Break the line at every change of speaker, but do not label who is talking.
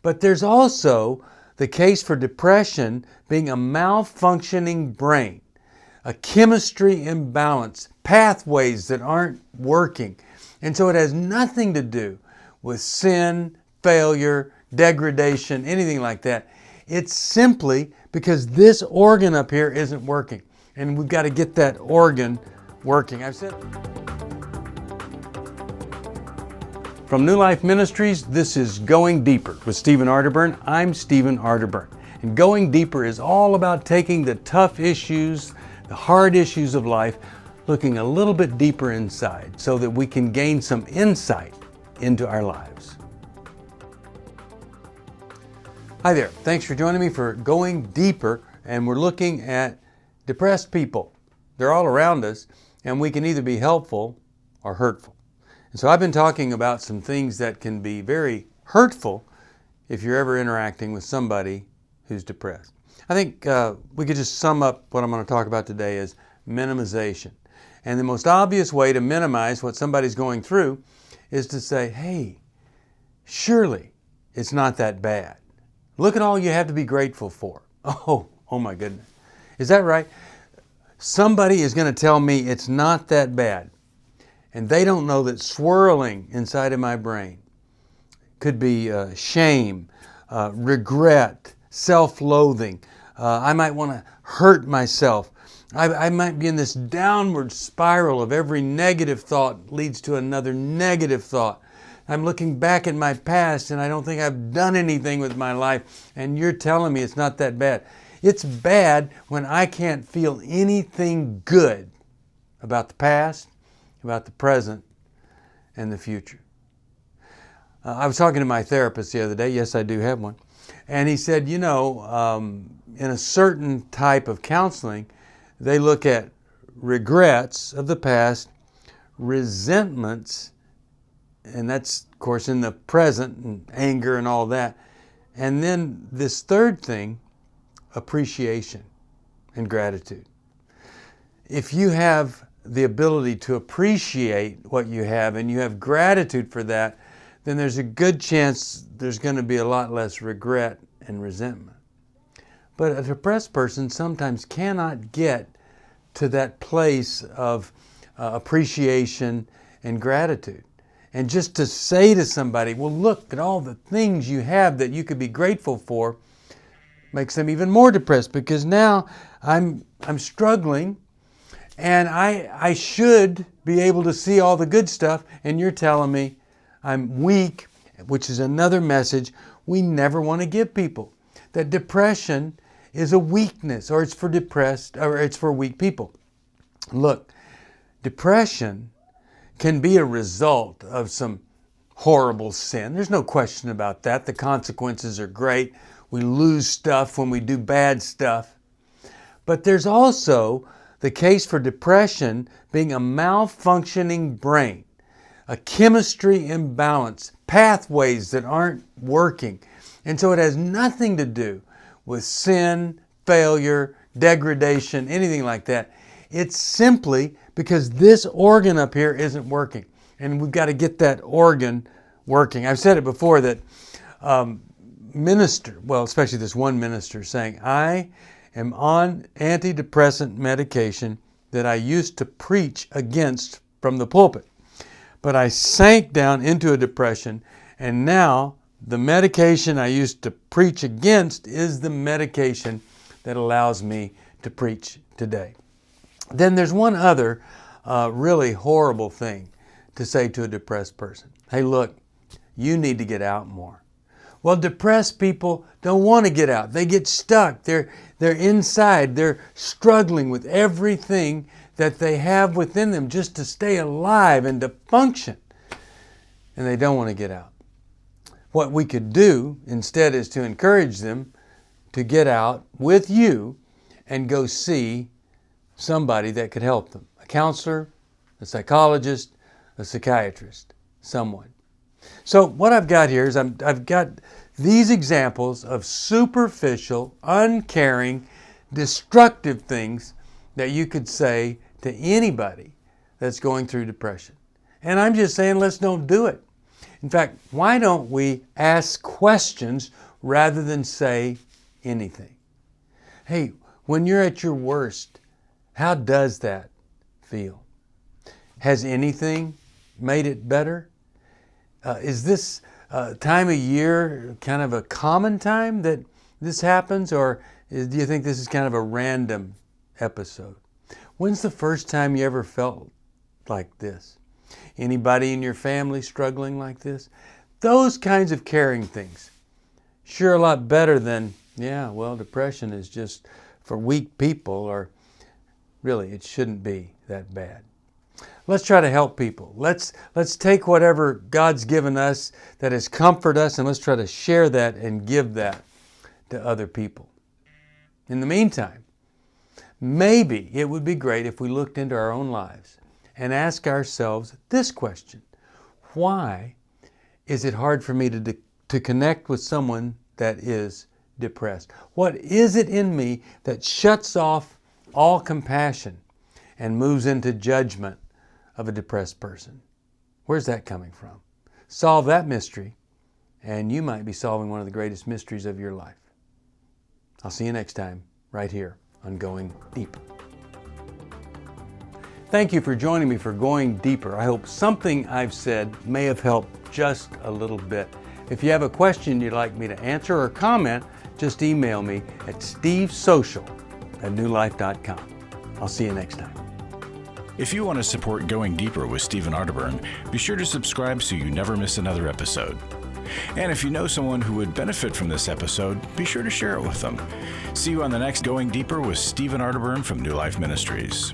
But there's also the case for depression being a malfunctioning brain, a chemistry imbalance, pathways that aren't working. And so it has nothing to do with sin, failure, degradation, anything like that. It's simply because this organ up here isn't working. And we've got to get that organ working. I've said. From New Life Ministries, this is Going Deeper with Stephen Arterburn. I'm Stephen Arterburn. And Going Deeper is all about taking the tough issues, the hard issues of life, looking a little bit deeper inside so that we can gain some insight into our lives. Hi there. Thanks for joining me for Going Deeper, and we're looking at depressed people. They're all around us, and we can either be helpful or hurtful. And so I've been talking about some things that can be very hurtful if you're ever interacting with somebody who's depressed. I think we could just sum up what I'm going to talk about today as minimization. And the most obvious way to minimize what somebody's going through is to say, hey, surely it's not that bad. Look at all you have to be grateful for. Oh my goodness. Is that right? Somebody is going to tell me it's not that bad. And they don't know that swirling inside of my brain could be shame, regret, self-loathing. I might want to hurt myself. I might be in this downward spiral of every negative thought leads to another negative thought. I'm looking back at my past and I don't think I've done anything with my life, and you're telling me it's not that bad. It's bad when I can't feel anything good about the past, about the present, and the future. I was talking to my therapist the other day. Yes, I do have one. And he said, in a certain type of counseling, they look at regrets of the past, resentments, and that's, of course, in the present, and anger and all that. And then this third thing, appreciation and gratitude. If you have the ability to appreciate what you have and you have gratitude for that, then there's a good chance there's going to be a lot less regret and resentment. But a depressed person sometimes cannot get to that place of appreciation and gratitude. And just to say to somebody, well, look at all the things you have that you could be grateful for, makes them even more depressed, because now I'm struggling. And I should be able to see all the good stuff, and you're telling me I'm weak, which is another message we never want to give people. That depression is a weakness, or it's for weak people. Look, depression can be a result of some horrible sin. There's no question about that. The consequences are great. We lose stuff when we do bad stuff. But there's also the case for depression being a malfunctioning brain, a chemistry imbalance, pathways that aren't working. And so it has nothing to do with sin, failure, degradation, anything like that. It's simply because this organ up here isn't working. And we've got to get that organ working. I've said it before that especially this one minister saying, I am on antidepressant medication that I used to preach against from the pulpit. But I sank down into a depression, and now the medication I used to preach against is the medication that allows me to preach today. Then there's one other really horrible thing to say to a depressed person. Hey, look, you need to get out more. Well, depressed people don't want to get out. They get stuck. They're inside. They're struggling with everything that they have within them just to stay alive and to function. And they don't want to get out. What we could do instead is to encourage them to get out with you and go see somebody that could help them. A counselor, a psychologist, a psychiatrist, someone. So what I've got here is I've got these examples of superficial, uncaring, destructive things that you could say to anybody that's going through depression. And I'm just saying, let's don't do it. In fact, why don't we ask questions rather than say anything? Hey, when you're at your worst, how does that feel? Has anything made it better? Is this time of year kind of a common time that this happens, or do you think this is kind of a random episode? When's the first time you ever felt like this? Anybody in your family struggling like this? Those kinds of caring things. Sure a lot better than, yeah, well, depression is just for weak people, or really, it shouldn't be that bad. Let's try to help people. Let's take whatever God's given us that has comforted us, and let's try to share that and give that to other people. In the meantime, maybe it would be great if we looked into our own lives and ask ourselves this question: why is it hard for me to connect with someone that is depressed? What is it in me that shuts off all compassion and moves into judgment of a depressed person? Where's that coming from? Solve that mystery, and you might be solving one of the greatest mysteries of your life. I'll see you next time, right here on Going Deeper. Thank you for joining me for Going Deeper. I hope something I've said may have helped just a little bit. If you have a question you'd like me to answer or comment, just email me at stevesocial@newlife.com. I'll see you next time.
If you want to support Going Deeper with Stephen Arterburn, be sure to subscribe so you never miss another episode. And if you know someone who would benefit from this episode, be sure to share it with them. See you on the next Going Deeper with Stephen Arterburn from New Life Ministries.